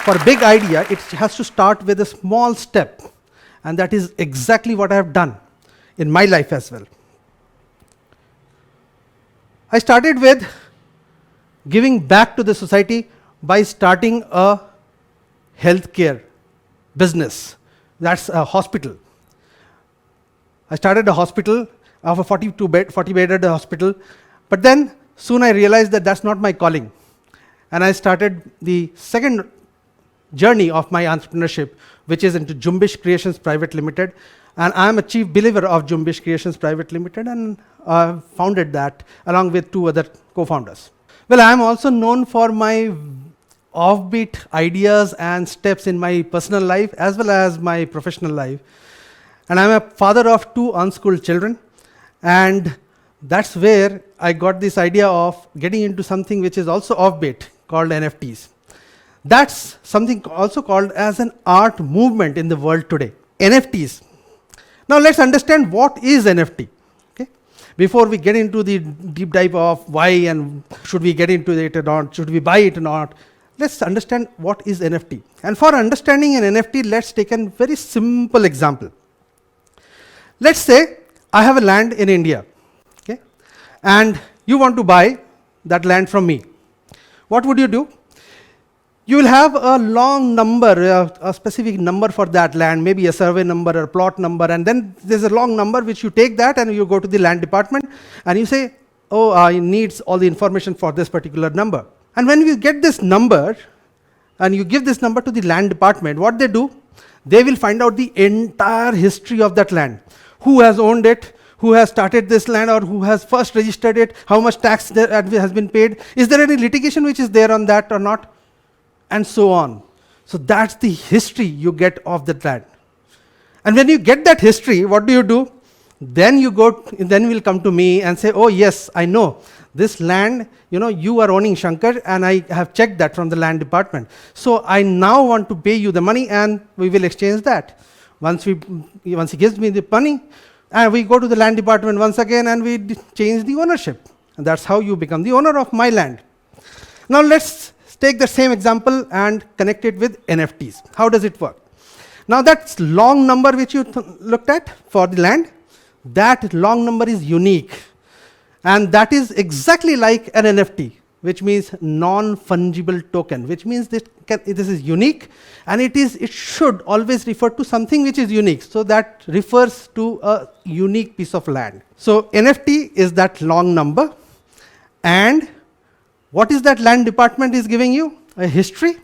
For a big idea, it has to start with a small step. And that is exactly what I have done in my life as well. I started with giving back to the society by starting a healthcare business. That's a hospital. I started a hospital of a 40-bedded hospital, but then soon I realized that that's not my calling. And I started the second journey of my entrepreneurship, which is into Jumbish Creations Private Limited. And I am a chief believer of Jumbish Creations Private Limited, and founded that along with 2 other co-founders. Well, I am also known for my offbeat ideas and steps in my personal life as well as my professional life. And I'm a father of 2 unschooled children. And that's where I got this idea of getting into something which is also offbeat, called NFTs. That's something also called as an art movement in the world today, NFTs. Now let's understand what is NFT. Okay? Before we get into the deep dive of why and should we get into it or not, should we buy it or not, let's understand what is NFT. And for understanding an NFT, let's take a very simple example. Let's say I have a land in India, okay? And you want to buy that land from me. What would you do? You will have a long number, a specific number for that land, maybe a survey number or a plot number, and then there's a long number which you take that and you go to the land department and you say, oh, it needs all the information for this particular number. And when you get this number and you give this number to the land department, what they do? They will find out the entire history of that land. Who has owned it, who has started this land, or who has first registered it, how much tax there has been paid, is there any litigation which is there on that or not, and so on. So that's the history you get of the land. And when you get that history, what do? Then you will come to me and say, oh yes, I know. This land, you are owning Shankar, and I have checked that from the land department. So I now want to pay you the money, and we will exchange that. Once he gives me the money, and we go to the land department once again, and we change the ownership. And that's how you become the owner of my land. Now let's take the same example and connect it with NFTs. How does it work? Now that long number which you looked at for the land, that long number is unique. And that is exactly like an NFT, which means non-fungible token, which means this is unique, and it should always refer to something which is unique. So that refers to a unique piece of land. So NFT is that long number, and what is that land department is giving you? A history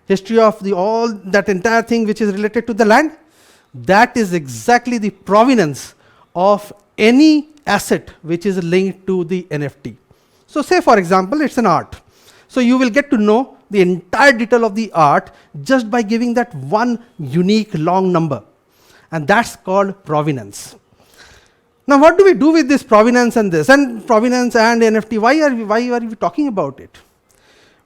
of that entire thing which is related to the land. That is exactly the provenance of any asset which is linked to the NFT. So say for example, it's an art. So you will get to know the entire detail of the art just by giving that one unique long number. And that's called provenance. Now what do we do with this provenance and this? And provenance and NFT, why are we talking about it?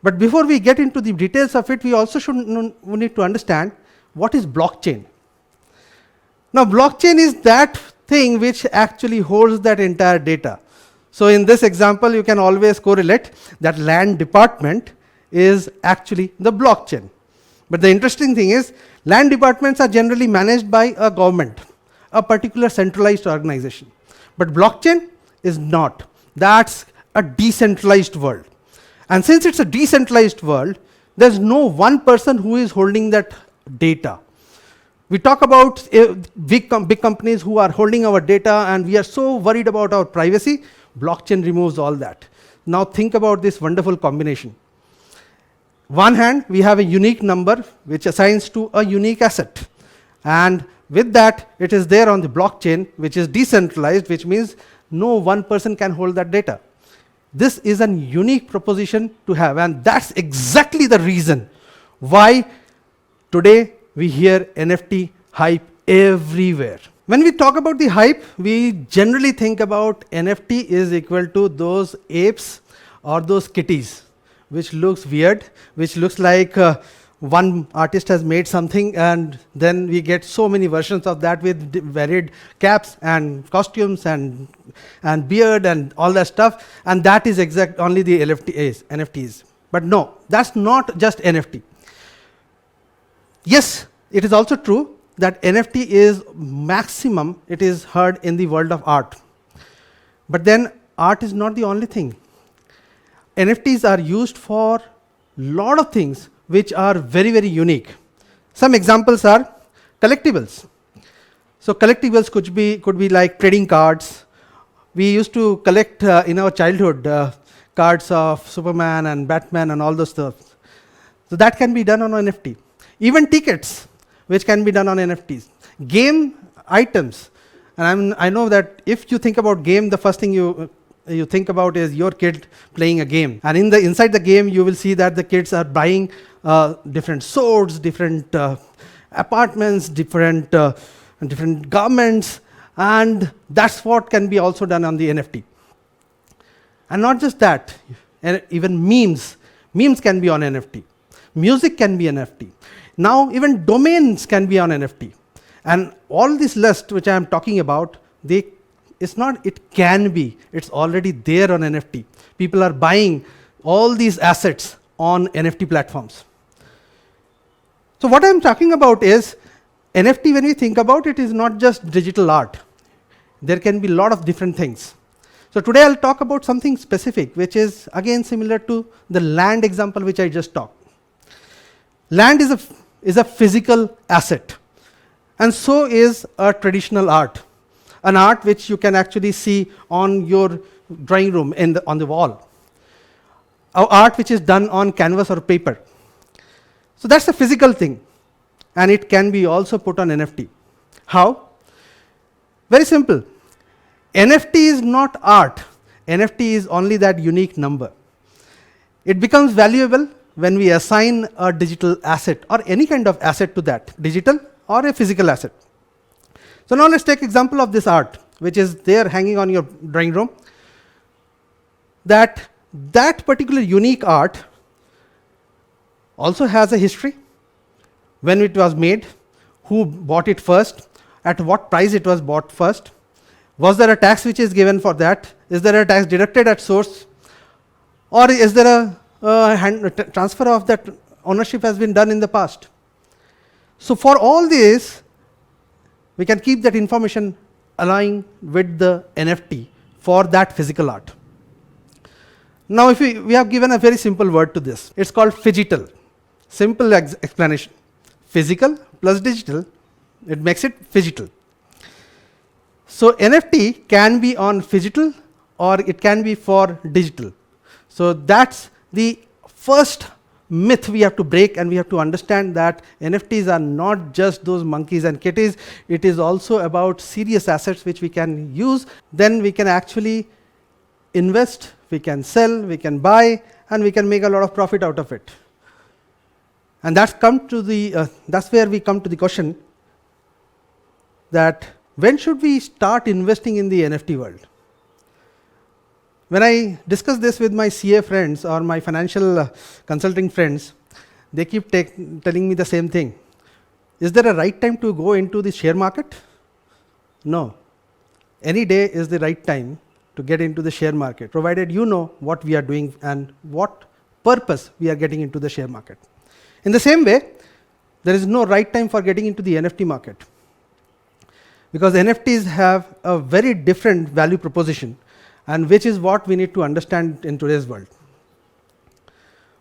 But before we get into the details of it, we also we need to understand what is blockchain. Now blockchain is that thing which actually holds that entire data. So in this example, you can always correlate that land department is actually the blockchain. But the interesting thing is, land departments are generally managed by a government, a particular centralized organization. But blockchain is not. That's a decentralized world. And since it's a decentralized world, there's no one person who is holding that data. We talk about big companies who are holding our data, and we are so worried about our privacy. Blockchain removes all that. Now think about this wonderful combination. One hand, we have a unique number which assigns to a unique asset. And with that, it is there on the blockchain, which is decentralized, which means no one person can hold that data. This is a unique proposition to have, and that's exactly the reason why today we hear NFT hype everywhere. When we talk about the hype, we generally think about NFT is equal to those apes or those kitties, which looks weird, which looks like one artist has made something, and then we get so many versions of that with varied caps and costumes and beard and all that stuff, and that is only the NFTs. But no, that's not just NFT. Yes, it is also true that NFT is maximum, it is heard in the world of art. But then art is not the only thing. NFTs are used for lot of things which are very, very unique. Some examples are collectibles. So collectibles could be like trading cards. We used to collect in our childhood cards of Superman and Batman and all those stuff. So that can be done on NFT. Even tickets, which can be done on NFTs. Game items. And I know that if you think about game, the first thing you think about is your kid playing a game. And inside the game, you will see that the kids are buying different swords, different apartments, different garments, and that's what can be also done on the NFT. And not just that, even memes can be on NFT. Music can be NFT. Now even domains can be on NFT. And all this list which I am talking about, it can be, it's already there on NFT. People are buying all these assets on NFT platforms. So what I'm talking about is, NFT, when we think about it, is not just digital art. There can be a lot of different things. So today I'll talk about something specific, which is again similar to the land example which I just talked. Land is a physical asset, and so is a traditional art, an art which you can actually see on your drawing room on the wall, art which is done on canvas or paper. So that's a physical thing, and it can be also put on NFT. How? Very simple. NFT is not art. NFT is only that unique number. It becomes valuable when we assign a digital asset or any kind of asset to that, digital or a physical asset. So now let's take example of this art, which is there hanging on your drawing room. That particular unique art also has a history, when it was made, who bought it first, at what price it was bought first, was there a tax which is given for that, is there a tax deducted at source, or is there a transfer of that ownership has been done in the past. So for all this, we can keep that information aligning with the NFT for that physical art. Now if we have given a very simple word to this, it's called phygital. Simple explanation. Physical plus digital, it makes it phygital. So NFT can be on phygital or it can be for digital. So that's the first myth we have to break, and we have to understand that NFTs are not just those monkeys and kitties. It is also about serious assets which we can use. Then we can actually invest, we can sell, we can buy, and we can make a lot of profit out of it. And that's where we come to the question that when should we start investing in the NFT world? When I discuss this with my CA friends or my financial consulting friends, they keep telling me the same thing. Is there a right time to go into the share market? No. Any day is the right time to get into the share market, provided you know what we are doing and what purpose we are getting into the share market. In the same way, there is no right time for getting into the NFT market, because NFTs have a very different value proposition, and which is what we need to understand in today's world.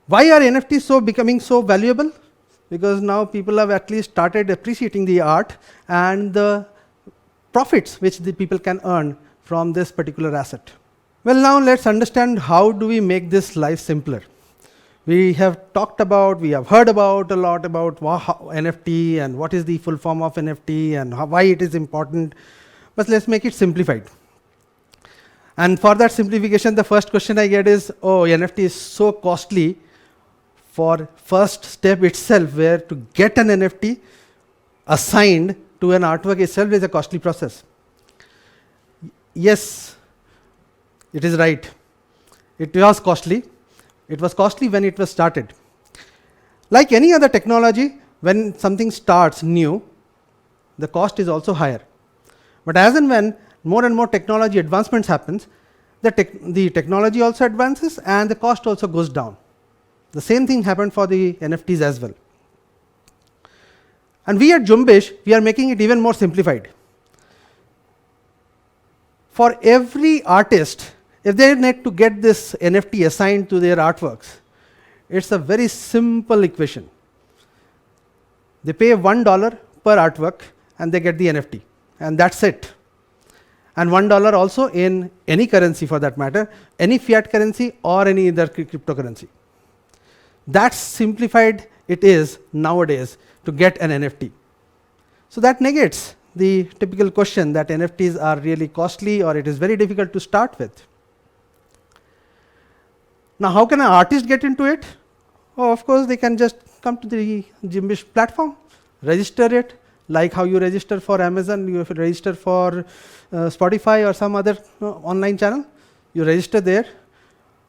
Why are NFTs becoming so valuable? Because now people have at least started appreciating the art and the profits which the people can earn from this particular asset. Well, now let's understand how do we make this life simpler. We have heard about a lot about NFT and what is the full form of NFT and why it is important, but let's make it simplified. And for that simplification, the first question I get is, NFT is so costly. For first step itself, where to get an NFT assigned to an artwork itself is a costly process. Yes, it is right. It was costly. It was costly when it was started. Like any other technology, when something starts new, the cost is also higher. But as and when more and more technology advancements happens, the technology also advances and the cost also goes down. The same thing happened for the NFTs as well. And we at Jumbish, we are making it even more simplified. For every artist, if they need to get this NFT assigned to their artworks, it's a very simple equation. They pay $1 per artwork and they get the NFT, and that's it. And $1 also in any currency for that matter, any fiat currency or any other cryptocurrency. That's simplified it is nowadays to get an NFT. So that negates the typical question that NFTs are really costly or it is very difficult to start with. Now, how can an artist get into it? Oh, of course, they can just come to the Jimbish platform, register it, like how you register for Amazon, you register for Spotify or some other online channel. You register there,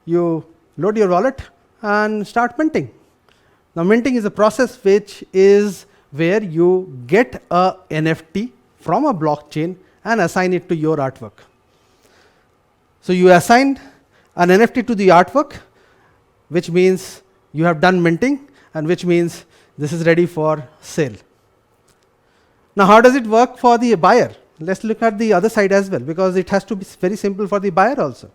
you load your wallet and start minting. Now, minting is a process which is where you get a NFT from a blockchain and assign it to your artwork. So you assign an NFT to the artwork, which means you have done minting, and which means this is ready for sale. Now, how does it work for the buyer? Let's look at the other side as well, because it has to be very simple for the buyer also.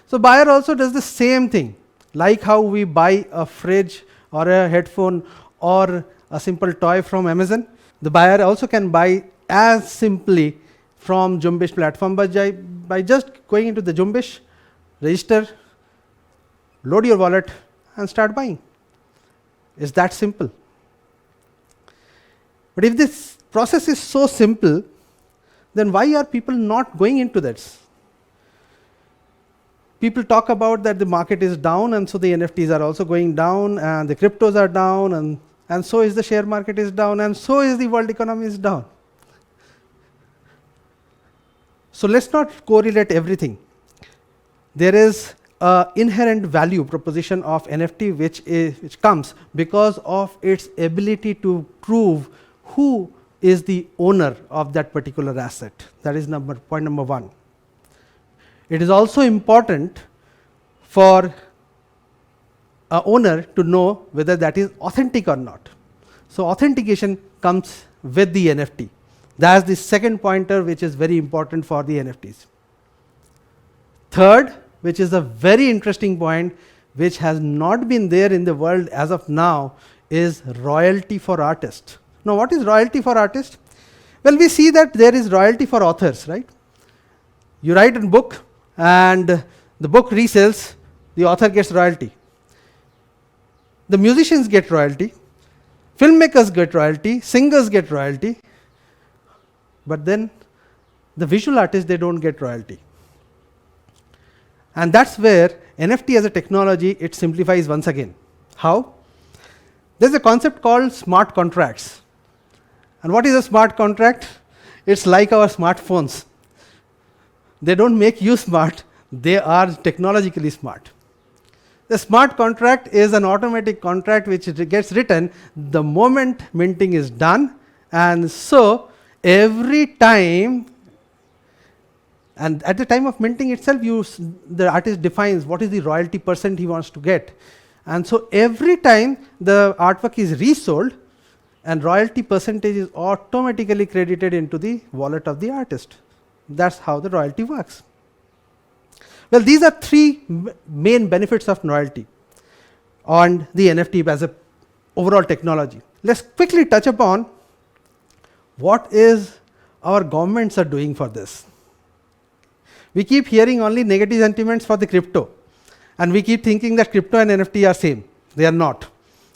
So buyer also does the same thing, like how we buy a fridge or a headphone or a simple toy from Amazon. The buyer also can buy as simply from Jumbish platform by just going into the Jumbish, register, load your wallet and start buying. It's that simple. But if this process is so simple, then why are people not going into this? People talk about that the market is down, and so the NFTs are also going down, and the cryptos are down, and so is the share market is down, and so is the world economy is down. So let's not correlate everything. There is an inherent value proposition of NFT which comes because of its ability to prove who is the owner of that particular asset. That is point number one. It is also important for an owner to know whether that is authentic or not. So authentication comes with the NFT. That's the second pointer which is very important for the NFTs. Third, which is a very interesting point, which has not been there in the world as of now, is royalty for artists. Now, what is royalty for artists? Well, we see that there is royalty for authors, right? You write a book and the book resells, the author gets royalty. The musicians get royalty, filmmakers get royalty, singers get royalty, but then the visual artists, they don't get royalty. And that's where NFT as a technology, it simplifies once again. How? There's a concept called smart contracts. And what is a smart contract? It's like our smartphones. They don't make you smart, they are technologically smart. The smart contract is an automatic contract which gets written the moment minting is done, and so every time, and at the time of minting itself, the artist defines what is the royalty percent he wants to get. And so every time the artwork is resold, and royalty percentage is automatically credited into the wallet of the artist. That's how the royalty works. Well, these are three main benefits of royalty on the NFT as a overall technology. Let's quickly touch upon what is our governments are doing for this. We keep hearing only negative sentiments for the crypto, and we keep thinking that crypto and NFT are same. They are not.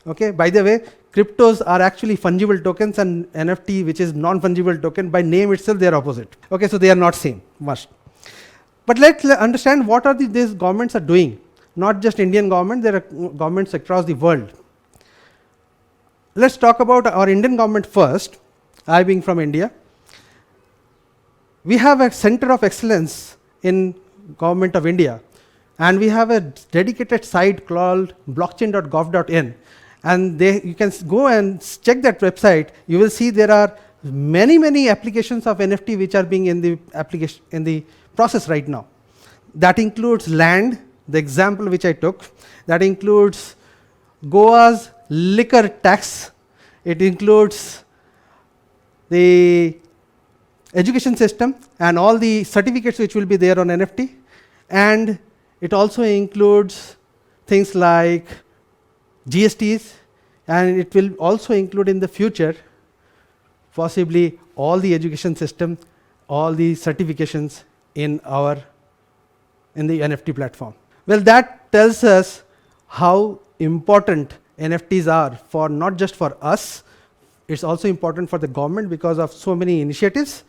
Okay. By the way, cryptos are actually fungible tokens, and NFT, which is non-fungible token, by name itself they are opposite. Okay, so they are not same much. But let's understand what are these governments are doing. Not just Indian government, there are governments across the world. Let's talk about our Indian government first. I being from India, we have a center of excellence in Government of India, and we have a dedicated site called blockchain.gov.in. And you can go and check that website. You will see there are many applications of NFT which are being in the process right now. That includes land, the example which I took. That includes Goa's liquor tax. It includes the education system and all the certificates which will be there on NFT. And it also includes things like GSTs, and it will also include in the future possibly all the education system, all the certifications in the NFT platform. Well, that tells us how important NFTs are for not just for us, it's also important for the government because of so many initiatives.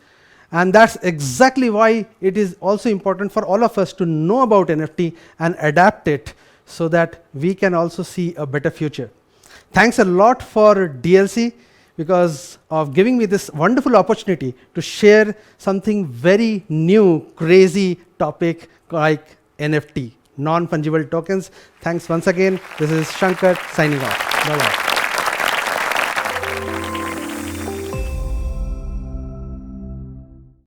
And that's exactly why it is also important for all of us to know about NFT and adapt it so that we can also see a better future. Thanks a lot for DLC because of giving me this wonderful opportunity to share something very new, crazy topic like NFT, non-fungible tokens. Thanks once again. This is Shankar signing off. Bye-bye.